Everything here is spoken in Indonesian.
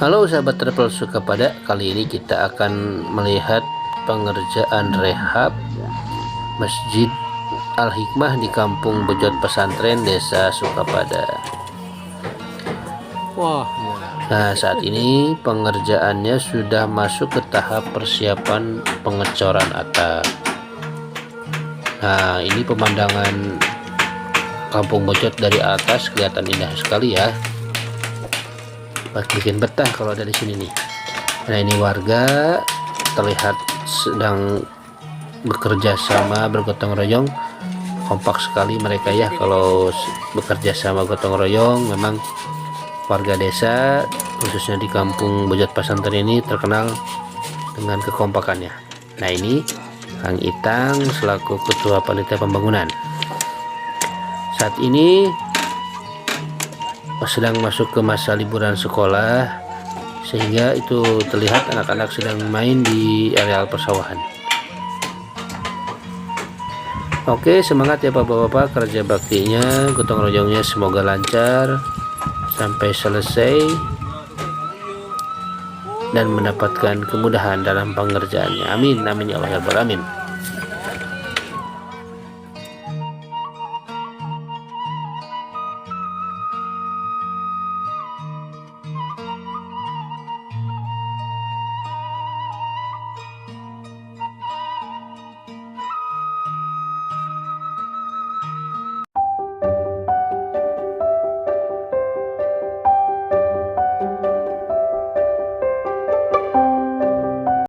Halo sahabat travel suka pada, kali ini kita akan melihat pengerjaan rehab Masjid Al-Hikmah di Kampung Bejot Pesantren Desa Sukapada. Wah. Nah, saat ini pengerjaannya sudah masuk ke tahap persiapan pengecoran atap. Nah, ini pemandangan Kampung Bejot dari atas kelihatan indah sekali ya. Bikin betah kalau ada di sini nih. Nah, ini warga terlihat sedang bekerja sama, bergotong royong. Kompak sekali mereka ya kalau bekerja sama gotong royong. Memang warga desa khususnya di Kampung Bejot Pesantren ini terkenal dengan kekompakannya. Nah, ini Kang Itang selaku ketua panitia pembangunan. Saat ini sedang masuk ke masa liburan sekolah, sehingga itu terlihat anak-anak sedang main di areal persawahan. Oke, semangat ya bapak-bapak kerja baktinya, gotong royongnya semoga lancar sampai selesai dan mendapatkan kemudahan dalam pengerjaannya. Amin, amin ya Allah ya Rabbal alamin.